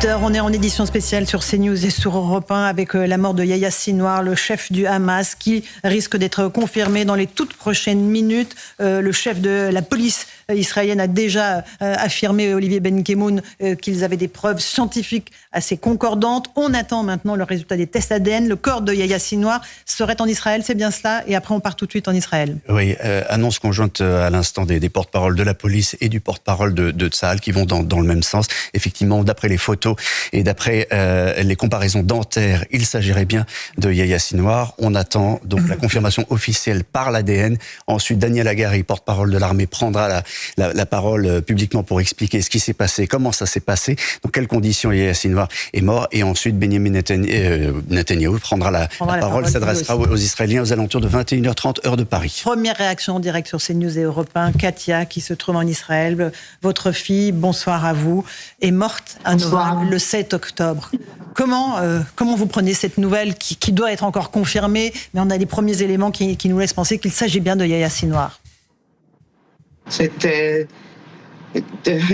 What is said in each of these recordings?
18h, on est en édition spéciale sur CNews et sur Europe 1 avec la mort de Yahya Sinwar, le chef du Hamas, qui risque d'être confirmé dans les toutes prochaines minutes. Le chef de la police israélienne a déjà affirmé, Olivier Benkemoun, qu'ils avaient des preuves scientifiques assez concordantes. On attend maintenant le résultat des tests ADN. Le corps de Yahya Sinwar serait en Israël, c'est bien cela? Et après, on part tout de suite en Israël. Oui, annonce conjointe à l'instant des porte-paroles de la police et du porte-parole de Tsahal qui vont dans le même sens. Effectivement, d'après les photos et d'après les comparaisons dentaires, il s'agirait bien de Yahya Sinwar. On attend donc la confirmation officielle par l'ADN. Ensuite, Daniel Hagari, porte-parole de l'armée, prendra la parole publiquement pour expliquer ce qui s'est passé, comment ça s'est passé, dans quelles conditions Yahya Sinwar est mort. Et ensuite, Benjamin Netanyahou prendra la parole, s'adressera aux Israéliens aux alentours de 21h30, heure de Paris. Première réaction en direct sur CNews et Europe 1. Katia, qui se trouve en Israël. Votre fille, bonsoir à vous, est morte à Nova le 7 octobre. Comment vous prenez cette nouvelle qui doit être encore confirmée, mais on a les premiers éléments qui nous laissent penser qu'il s'agit bien de Yahya Sinwar?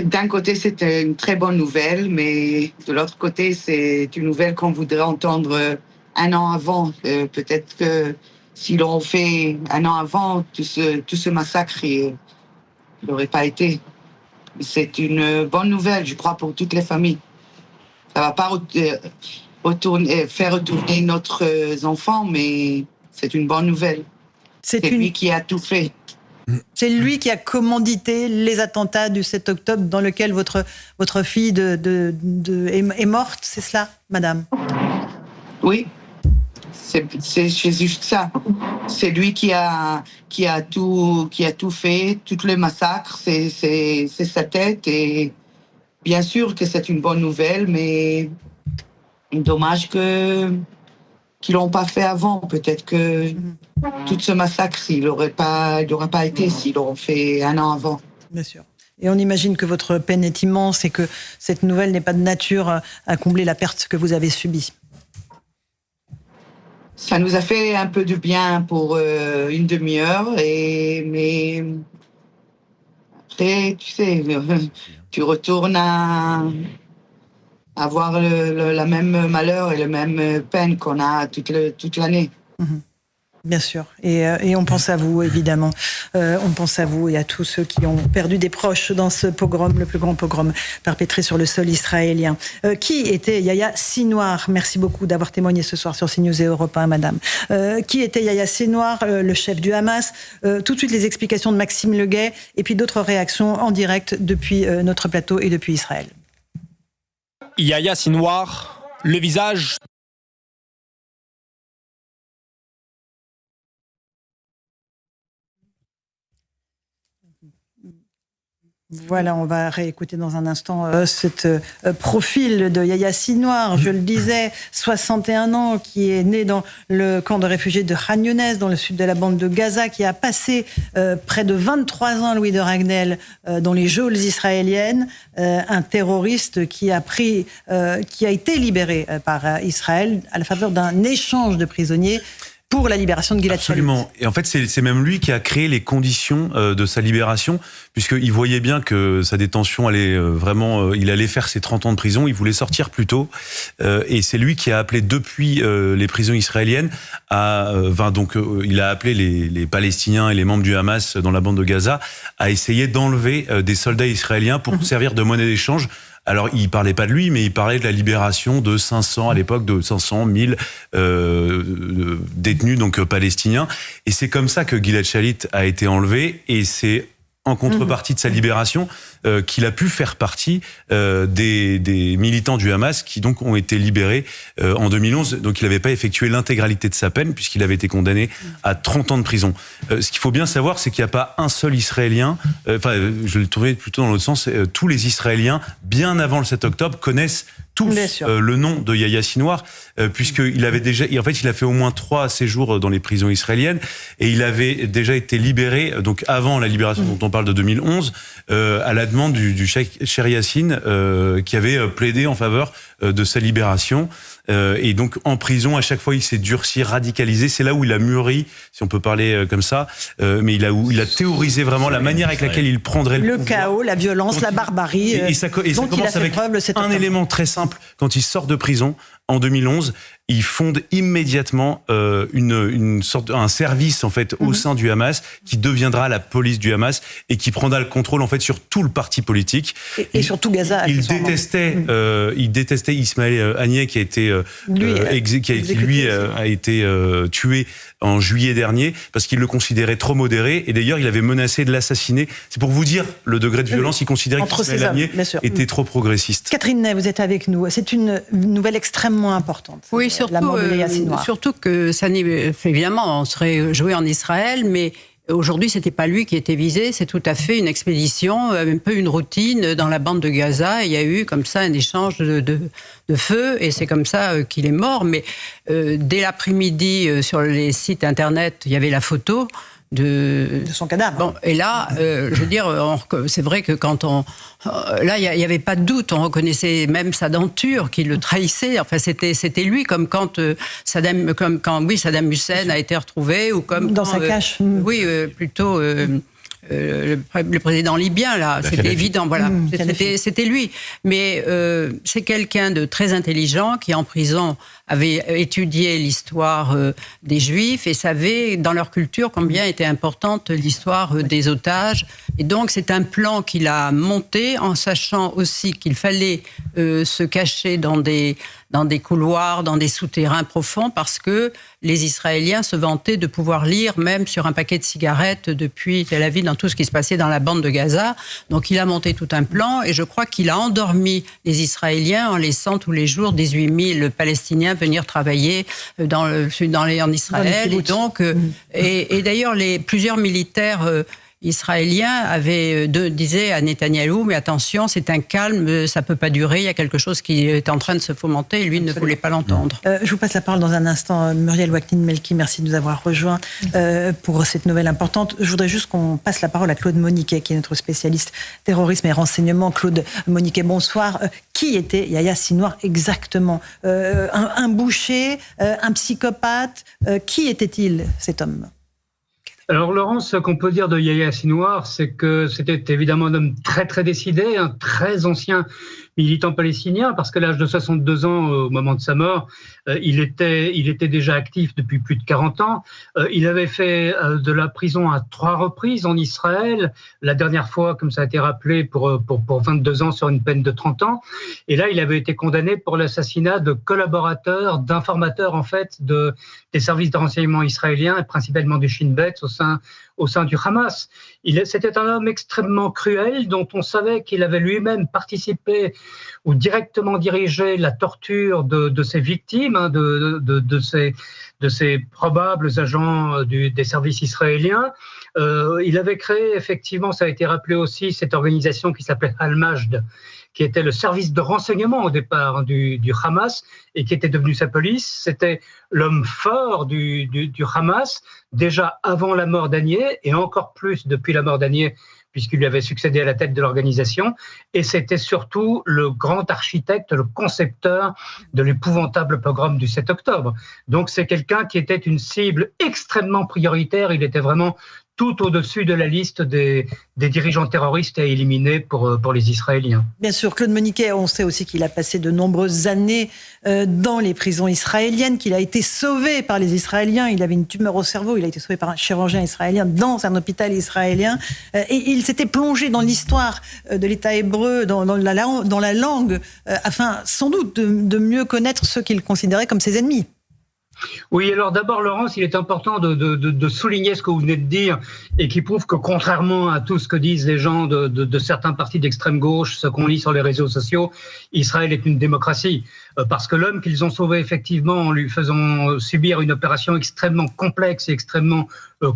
D'un côté, c'était une très bonne nouvelle, mais de l'autre côté, c'est une nouvelle qu'on voudrait entendre un an avant. Peut-être que si l'on fait un an avant, tout ce massacre, il n'aurait pas été. C'est une bonne nouvelle, je crois, pour toutes les familles. Ça ne va pas faire retourner notre enfant, mais c'est une bonne nouvelle. C'est lui qui a tout fait. C'est lui qui a commandité les attentats du 7 octobre dans lequel votre fille est morte, c'est cela, madame? Oui, c'est juste ça. C'est lui qui a tout fait, tout le massacre, c'est sa tête. Et bien sûr que c'est une bonne nouvelle, mais dommage qu'ils l'ont pas fait avant. Peut-être que tout ce massacre, il n'aurait pas été s'ils l'auraient fait un an avant. Bien sûr. Et on imagine que votre peine est immense et que cette nouvelle n'est pas de nature à combler la perte que vous avez subie. Ça nous a fait un peu de bien pour une demi-heure, mais après, tu sais, tu retournes à avoir le même malheur et la même peine qu'on a toute l'année. Bien sûr. Et on pense à vous, évidemment. On pense à vous et à tous ceux qui ont perdu des proches dans ce pogrom, le plus grand pogrom perpétré sur le sol israélien. Qui était Yahya Sinwar? Merci beaucoup d'avoir témoigné ce soir sur CNews et Europe 1, madame. Qui était Yahya Sinwar, le chef du Hamas? Tout de suite, les explications de Maxime Leguet et puis d'autres réactions en direct depuis notre plateau et depuis Israël. Yahya Sinwar, le visage... Voilà, on va réécouter dans un instant ce profil de Yahya Sinwar, je le disais, 61 ans, qui est né dans le camp de réfugiés de Khan Younes, dans le sud de la bande de Gaza, qui a passé près de 23 ans, Louis de Ragnel, dans les geôles israéliennes, un terroriste qui a été libéré par Israël à la faveur d'un échange de prisonniers pour la libération de Gilad Shalit. Absolument. Et en fait, c'est même lui qui a créé les conditions de sa libération, puisqu'il voyait bien que sa détention allait il allait faire ses 30 ans de prison, il voulait sortir plus tôt, et c'est lui qui a appelé depuis les prisons israéliennes il a appelé les Palestiniens et les membres du Hamas dans la bande de Gaza à essayer d'enlever des soldats israéliens pour servir de monnaie d'échange. Alors, il parlait pas de lui, mais il parlait de la libération de 500, à l'époque, de 500 000 détenus, donc palestiniens. Et c'est comme ça que Gilad Shalit a été enlevé, et c'est en contrepartie de sa libération qu'il a pu faire partie des militants du Hamas qui donc ont été libérés en 2011. Donc il n'avait pas effectué l'intégralité de sa peine puisqu'il avait été condamné à 30 ans de prison. Ce qu'il faut bien savoir, c'est qu'il n'y a pas un seul Israélien, je le trouvais plutôt dans l'autre sens, tous les Israéliens, bien avant le 7 octobre, connaissent tous le nom de Yahya Sinwar, puisqu'il avait déjà, il a fait au moins 3 séjours dans les prisons israéliennes, et il avait déjà été libéré, donc avant la libération dont on parle de 2011, à la demande du cheikh Cher Yassine, qui avait plaidé en faveur de sa libération. et donc en prison, à chaque fois, il s'est durci, radicalisé. C'est là où il a mûri, si on peut parler comme ça, mais il a théorisé vraiment la manière avec laquelle il prendrait le pouvoir. Chaos, la violence, la barbarie. Et ça commence avec un élément très simple. Quand il sort de prison, en 2011, il fonde immédiatement un service en fait au sein du Hamas qui deviendra la police du Hamas et qui prendra le contrôle en fait sur tout le parti politique. Et surtout Gaza. Il détestait Ismaël Haniyeh qui a été tué en juillet dernier parce qu'il le considérait trop modéré et d'ailleurs il avait menacé de l'assassiner. C'est pour vous dire le degré de violence. Il considérait qu'Ismaël Haniyeh était trop progressiste. Catherine Ney, vous êtes avec nous. C'est une nouvelle extrêmement importante. Oui, surtout que ça évidemment, on serait joué en Israël, mais aujourd'hui, c'était pas lui qui était visé, c'est tout à fait une expédition, un peu une routine dans la bande de Gaza. Il y a eu comme ça un échange de feu et c'est comme ça qu'il est mort. Mais dès l'après-midi, sur les sites internet, il y avait la photo de son cadavre. Bon, et là, je veux dire, c'est vrai que quand là, il n'y avait pas de doute, on reconnaissait même sa denture qui le trahissait. Enfin, c'était lui, comme quand Saddam Hussein a été retrouvé, ou comme dans sa cache. Oui, plutôt. Le président libyen, là, c'était évident, voilà, c'était lui. Mais c'est quelqu'un de très intelligent qui, en prison, avait étudié l'histoire des Juifs et savait, dans leur culture, combien était importante l'histoire des otages. Et donc, c'est un plan qu'il a monté en sachant aussi qu'il fallait se cacher dans des couloirs, dans des souterrains profonds, parce que les Israéliens se vantaient de pouvoir lire même sur un paquet de cigarettes depuis Tel Aviv, dans tout ce qui se passait dans la bande de Gaza. Donc il a monté tout un plan et je crois qu'il a endormi les Israéliens en laissant tous les jours 18 000 Palestiniens venir travailler en Israël. Et donc, et d'ailleurs, plusieurs militaires israélien disait à Netanyahou, mais attention, c'est un calme, ça peut pas durer, il y a quelque chose qui est en train de se fomenter, et lui ne voulait pas l'entendre. Je vous passe la parole dans un instant, Muriel Wachnine-Melki, merci de nous avoir rejoints pour cette nouvelle importante. Je voudrais juste qu'on passe la parole à Claude Moniquet, qui est notre spécialiste terrorisme et renseignement. Claude Moniquet, bonsoir. Qui était Yahya Sinwar exactement? Un boucher, un psychopathe? Qui était-il, cet homme? Alors Laurence, ce qu'on peut dire de Yahya Sinwar, c'est que c'était évidemment un homme très très décidé, un très ancien militant palestinien, parce qu'à l'âge de 62 ans, au moment de sa mort, il était déjà actif depuis plus de 40 ans. Il avait fait de la prison à 3 reprises en Israël, la dernière fois, comme ça a été rappelé, pour 22 ans sur une peine de 30 ans. Et là, il avait été condamné pour l'assassinat de collaborateurs, d'informateurs en fait, des services de renseignement israéliens, et principalement du Shin Bet au sein du Hamas. C'était un homme extrêmement cruel dont on savait qu'il avait lui-même participé ou directement dirigé la torture de ses victimes, de ces probables agents des services israéliens. Il avait créé, effectivement, ça a été rappelé aussi, cette organisation qui s'appelait Al-Majd, qui était le service de renseignement au départ du Hamas et qui était devenu sa police. C'était l'homme fort du Hamas, déjà avant la mort d'Haniyeh et encore plus depuis la mort d'Haniyeh, puisqu'il lui avait succédé à la tête de l'organisation. Et c'était surtout le grand architecte, le concepteur de l'épouvantable pogrom du 7 octobre. Donc c'est quelqu'un qui était une cible extrêmement prioritaire. Il était vraiment tout au-dessus de la liste des dirigeants terroristes à éliminer pour les Israéliens. Bien sûr, Claude Moniquet, on sait aussi qu'il a passé de nombreuses années dans les prisons israéliennes, qu'il a été sauvé par les Israéliens, il avait une tumeur au cerveau, il a été sauvé par un chirurgien israélien dans un hôpital israélien, et il s'était plongé dans l'histoire de l'État hébreu, dans la langue, afin sans doute de mieux connaître ceux qu'il considérait comme ses ennemis. Oui, alors d'abord, Laurence, il est important de souligner ce que vous venez de dire et qui prouve que contrairement à tout ce que disent les gens de certains partis d'extrême gauche, ce qu'on lit sur les réseaux sociaux, Israël est une démocratie. Parce que l'homme qu'ils ont sauvé effectivement en lui faisant subir une opération extrêmement complexe et extrêmement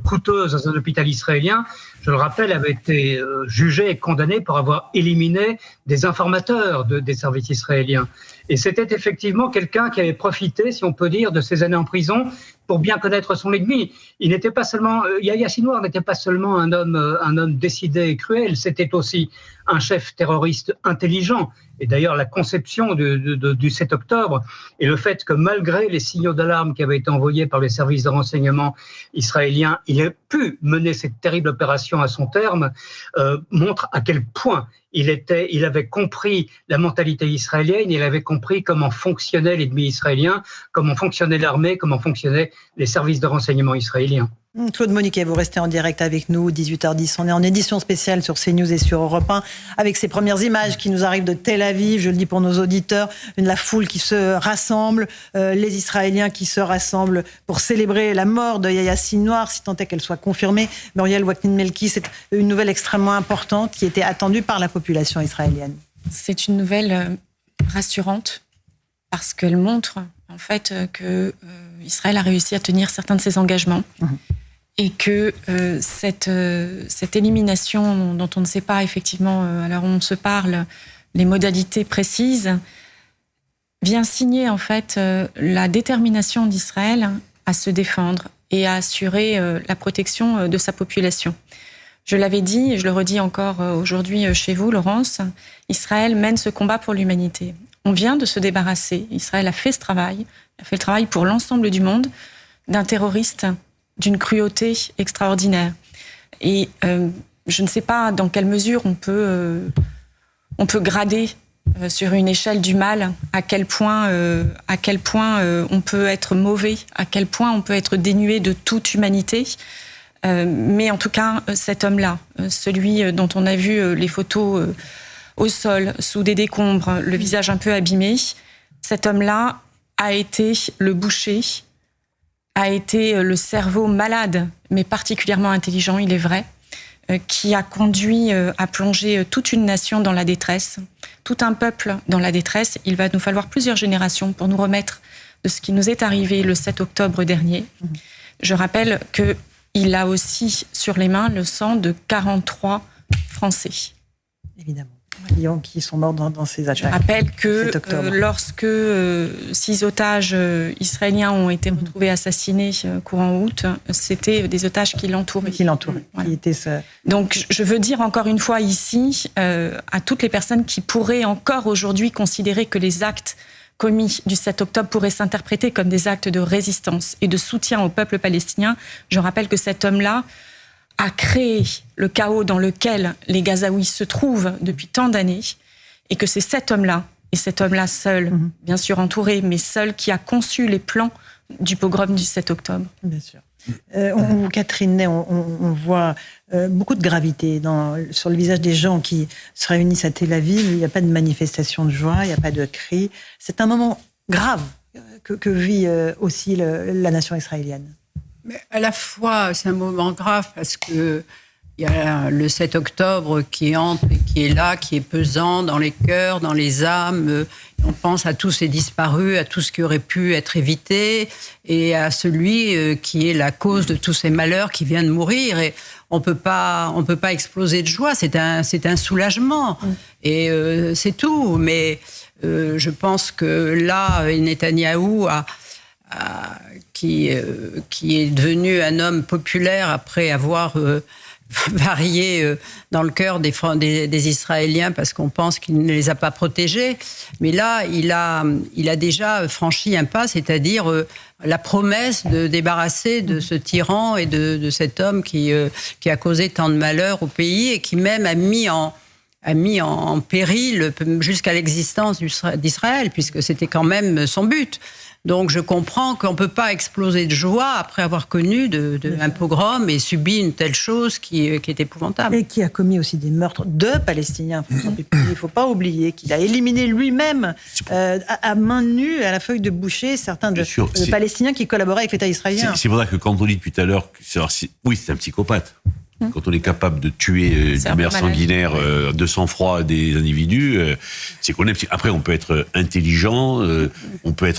coûteuse dans un hôpital israélien, je le rappelle, avait été jugé et condamné pour avoir éliminé des informateurs des services israéliens. Et c'était effectivement quelqu'un qui avait profité, si on peut dire, de ses années en prison pour bien connaître son ennemi. Il n'était pas seulement Yahya Sinwar n'était pas seulement un homme décidé et cruel, c'était aussi un chef terroriste intelligent. Et d'ailleurs, la conception du 7 octobre et le fait que malgré les signaux d'alarme qui avaient été envoyés par les services de renseignement israéliens, il ait pu mener cette terrible opération à son terme, montre à quel point il avait compris la mentalité israélienne, il avait compris comment fonctionnait l'ennemi israélien, comment fonctionnait l'armée, comment fonctionnaient les services de renseignement israéliens. Claude Moniquet, vous restez en direct avec nous, 18h10. On est en édition spéciale sur CNews et sur Europe 1, avec ces premières images qui nous arrivent de Tel Aviv, je le dis pour nos auditeurs, la foule qui se rassemble, les Israéliens qui se rassemblent pour célébrer la mort de Yahya Sinwar, si tant est qu'elle soit confirmée. Muriel Wagner-Melki, c'est une nouvelle extrêmement importante qui était attendue par la population israélienne. C'est une nouvelle rassurante parce qu'elle montre en fait que Israël a réussi à tenir certains de ses engagements. Et que cette élimination dont on ne sait pas effectivement, alors on se parle, les modalités précises, vient signer en fait la détermination d'Israël à se défendre et à assurer la protection de sa population. Je l'avais dit et je le redis encore aujourd'hui chez vous, Laurence, Israël mène ce combat pour l'humanité. On vient de se débarrasser, Israël a fait ce travail, a fait le travail pour l'ensemble du monde, d'un terroriste d'une cruauté extraordinaire. Et je ne sais pas dans quelle mesure on peut grader sur une échelle du mal à quel point on peut être mauvais, à quel point on peut être dénué de toute humanité. Mais en tout cas, cet homme-là, celui dont on a vu les photos au sol, sous des décombres, le visage un peu abîmé, cet homme-là a été le boucher, a été le cerveau malade, mais particulièrement intelligent, il est vrai, qui a conduit à plonger toute une nation dans la détresse, tout un peuple dans la détresse. Il va nous falloir plusieurs générations pour nous remettre de ce qui nous est arrivé le 7 octobre dernier. Je rappelle qu'il a aussi sur les mains le sang de 43 Français. Évidemment. Qui sont morts dans ces attaques. Je rappelle que lorsque 6 otages israéliens ont été retrouvés assassinés courant août, c'était des otages qui l'entouraient. Voilà. Donc je veux dire encore une fois ici à toutes les personnes qui pourraient encore aujourd'hui considérer que les actes commis du 7 octobre pourraient s'interpréter comme des actes de résistance et de soutien au peuple palestinien. Je rappelle que cet homme-là a créé le chaos dans lequel les Gazaouis se trouvent depuis tant d'années et que c'est cet homme-là, et cet homme-là seul, bien sûr entouré, mais seul, qui a conçu les plans du pogrom du 7 octobre. Bien sûr. Catherine Ney, on voit beaucoup de gravité sur le visage des gens qui se réunissent à Tel Aviv. Il n'y a pas de manifestation de joie, il n'y a pas de cris. C'est un moment grave que vit aussi la nation israélienne. Mais à la fois, c'est un moment grave parce que il y a le 7 octobre qui hante et qui est là, qui est pesant dans les cœurs, dans les âmes. On pense à tous ces disparus, à tout ce qui aurait pu être évité et à celui qui est la cause de tous ces malheurs qui vient de mourir. Et on peut pas exploser de joie. C'est un soulagement et c'est tout. Mais je pense que là, Netanyahou qui est devenu un homme populaire après avoir varié dans le cœur des Israéliens parce qu'on pense qu'il ne les a pas protégés. Mais là, il a déjà franchi un pas, c'est-à-dire la promesse de débarrasser de ce tyran et de cet homme qui a causé tant de malheur au pays et qui même a mis en péril jusqu'à l'existence d'Israël, puisque c'était quand même son but. Donc je comprends qu'on ne peut pas exploser de joie après avoir connu un pogrom et subi une telle chose qui est épouvantable. Et qui a commis aussi des meurtres de Palestiniens. Il ne faut pas oublier qu'il a éliminé lui-même à main nue, à la feuille de boucher, certains de Palestiniens qui collaboraient avec l'État israélien. C'est pour ça que quand on dit depuis tout à l'heure, oui, c'est un psychopathe. Quand on est capable de tuer d'une manière sanguinaire, de sang-froid des individus, c'est qu'on est. Après, on peut être intelligent, on peut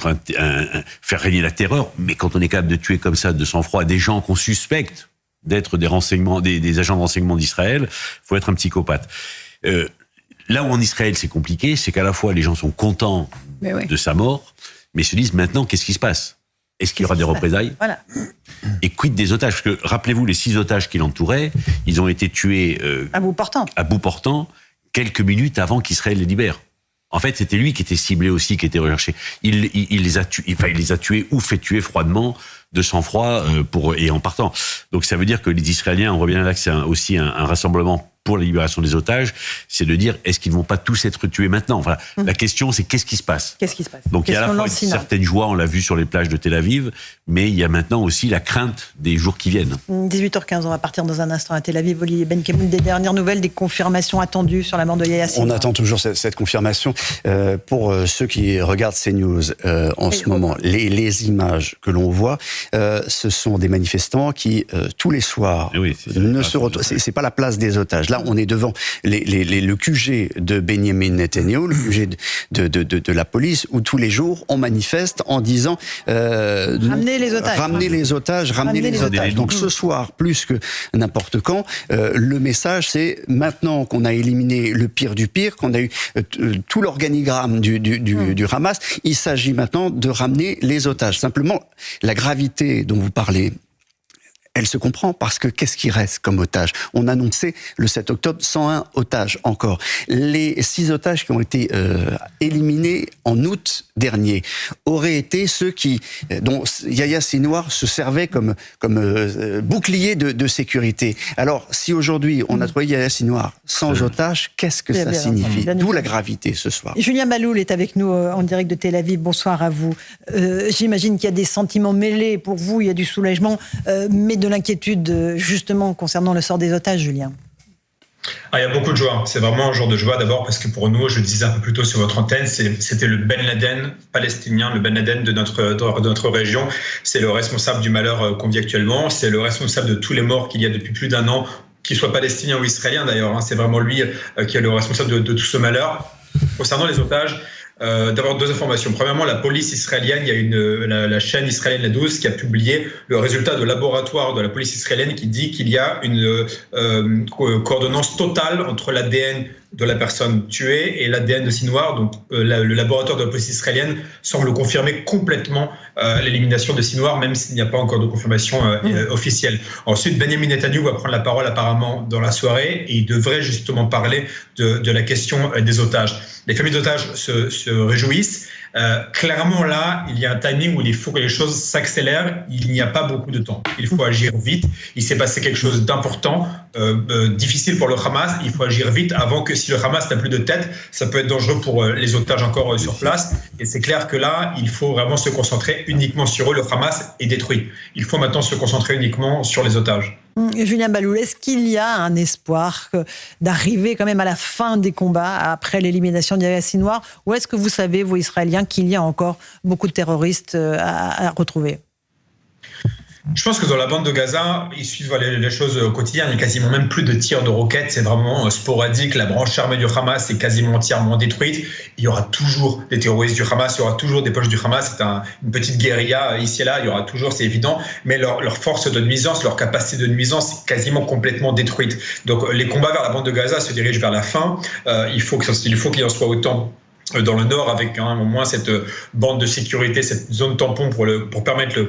faire régner la terreur, mais quand on est capable de tuer comme ça de sang-froid des gens qu'on suspecte d'être des agents de renseignement d'Israël, faut être un psychopathe. Là où en Israël c'est compliqué, c'est qu'à la fois les gens sont contents de sa mort, mais se disent maintenant qu'est-ce qui se passe ? est-ce qu'il y aura des représailles? Voilà. Et quid des otages? Parce que, rappelez-vous, les 6 otages qui l'entouraient, ils ont été tués à bout portant quelques minutes avant qu'Israël les libère. En fait, c'était lui qui était ciblé aussi, qui était recherché. Il les a tués ou fait tuer froidement, de sang-froid, et en partant. Donc ça veut dire que les Israéliens, on revient là que c'est aussi un rassemblement pour la libération des otages, c'est de dire, est-ce qu'ils ne vont pas tous être tués maintenant? Enfin, la question, c'est qu'est-ce qui se passe? Donc il y a à la fois une certaine joie, on l'a vu sur les plages de Tel Aviv, mais il y a maintenant aussi la crainte des jours qui viennent. 18h15, on va partir dans un instant à Tel Aviv. Olivier Benkemoun, des dernières nouvelles, des confirmations attendues sur la mort de Yahya Sinwar. On attend toujours cette confirmation. Pour ceux qui regardent CNews en ce moment, les images que l'on voit, ce sont des manifestants qui, tous les soirs, ne se retrouvent. C'est pas la place des otages. Là, on est devant le QG de Benjamin Netanyahu, le QG de la police, où tous les jours, on manifeste en disant ramenez les otages. Ramenez les otages. Donc ce soir, plus que n'importe quand, le message, c'est maintenant qu'on a éliminé le pire du pire, qu'on a eu tout l'organigramme du Hamas, il s'agit maintenant de ramener les otages. Simplement, la gravité dont vous parlez, elle se comprend parce que qu'est-ce qui reste comme otage? On a annoncé le 7 octobre 101 otages encore. Les 6 otages qui ont été éliminés en août dernier auraient été ceux dont Yahya Sinwar se servait comme bouclier de sécurité. Alors, si aujourd'hui on a trouvé Yahya Sinwar sans otages, qu'est-ce que ça signifie? D'où la gravité ce soir. Julien Baloul est avec nous en direct de Tel Aviv. Bonsoir à vous. J'imagine qu'il y a des sentiments mêlés pour vous, il y a du soulagement, mais de l'inquiétude justement concernant le sort des otages, Julien. Il y a beaucoup de joie. C'est vraiment un jour de joie d'abord parce que pour nous, je le disais un peu plus tôt sur votre antenne, c'était le Ben Laden palestinien, le Ben Laden de notre région. C'est le responsable du malheur qu'on vit actuellement. C'est le responsable de tous les morts qu'il y a depuis plus d'1 an, qu'ils soient palestiniens ou israéliens d'ailleurs. C'est vraiment lui qui est le responsable de tout ce malheur. Concernant les otages, d'abord 2 informations. Premièrement, la police israélienne, il y a la chaîne israélienne La 12 qui a publié le résultat de laboratoire de la police israélienne qui dit qu'il y a une coordonnance totale entre l'ADN de la personne tuée et l'ADN de Sinwar. Donc le laboratoire de la police israélienne semble confirmer complètement l'élimination de Sinwar, même s'il n'y a pas encore de confirmation officielle. Ensuite, Benjamin Netanyahu va prendre la parole apparemment dans la soirée et il devrait justement parler de la question des otages. Les familles d'otages se réjouissent. Clairement, là, il y a un timing où il faut que les choses s'accélèrent. Il n'y a pas beaucoup de temps. Il faut agir vite. Il s'est passé quelque chose d'important, difficile pour le Hamas. Il faut agir vite avant que, si le Hamas n'a plus de tête, ça peut être dangereux pour les otages encore sur place. Et c'est clair que là, il faut vraiment se concentrer uniquement sur eux. Le Hamas est détruit. Il faut maintenant se concentrer uniquement sur les otages. Julien Baloul, est-ce qu'il y a un espoir d'arriver quand même à la fin des combats après l'élimination de Yahya Sinwar, ou est-ce que vous savez, vous Israéliens, qu'il y a encore beaucoup de terroristes à retrouver? Je pense que dans la bande de Gaza, ils suivent les choses au quotidien. Il n'y a quasiment même plus de tirs de roquettes. C'est vraiment sporadique. La branche armée du Hamas est quasiment entièrement détruite. Il y aura toujours des terroristes du Hamas. Il y aura toujours des poches du Hamas. C'est une petite guérilla ici et là. Il y aura toujours, c'est évident. Mais leur force de nuisance, leur capacité de nuisance est quasiment complètement détruite. Donc les combats vers la bande de Gaza se dirigent vers la fin. Il faut qu'il en soit autant dans le nord avec au moins cette bande de sécurité, cette zone tampon pour permettre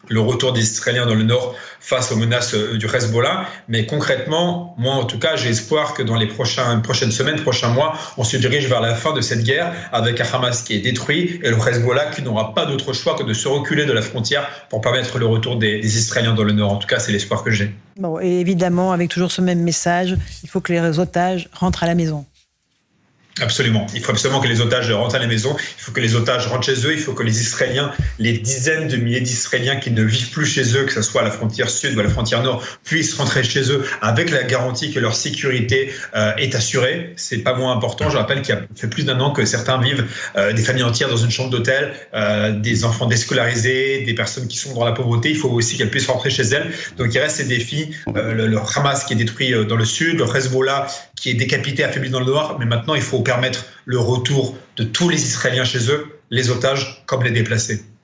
le retour des Israéliens dans le nord face aux menaces du Hezbollah. Mais concrètement, moi en tout cas, j'ai espoir que dans les prochaines semaines, prochains mois, on se dirige vers la fin de cette guerre avec un Hamas qui est détruit et le Hezbollah qui n'aura pas d'autre choix que de se reculer de la frontière pour permettre le retour des Israéliens dans le nord. En tout cas, c'est l'espoir que j'ai. Bon, et évidemment, avec toujours ce même message, il faut que les otages rentrent à la maison. Absolument. Il faut absolument que les otages rentrent à la maison. Il faut que les otages rentrent chez eux. Il faut que les Israéliens, les dizaines de milliers d'Israéliens qui ne vivent plus chez eux, que ce soit à la frontière sud ou à la frontière nord, puissent rentrer chez eux avec la garantie que leur sécurité est assurée. C'est pas moins important. Je rappelle qu'il y a fait plus d'1 an que certains vivent des familles entières dans une chambre d'hôtel, des enfants déscolarisés, des personnes qui sont dans la pauvreté. Il faut aussi qu'elles puissent rentrer chez elles. Donc il reste ces défis. Le Hamas qui est détruit dans le sud, le Hezbollah qui est décapité, affaibli dans le nord. Mais maintenant, il faut permettre le retour de tous les Israéliens chez eux, les otages comme les déplacés.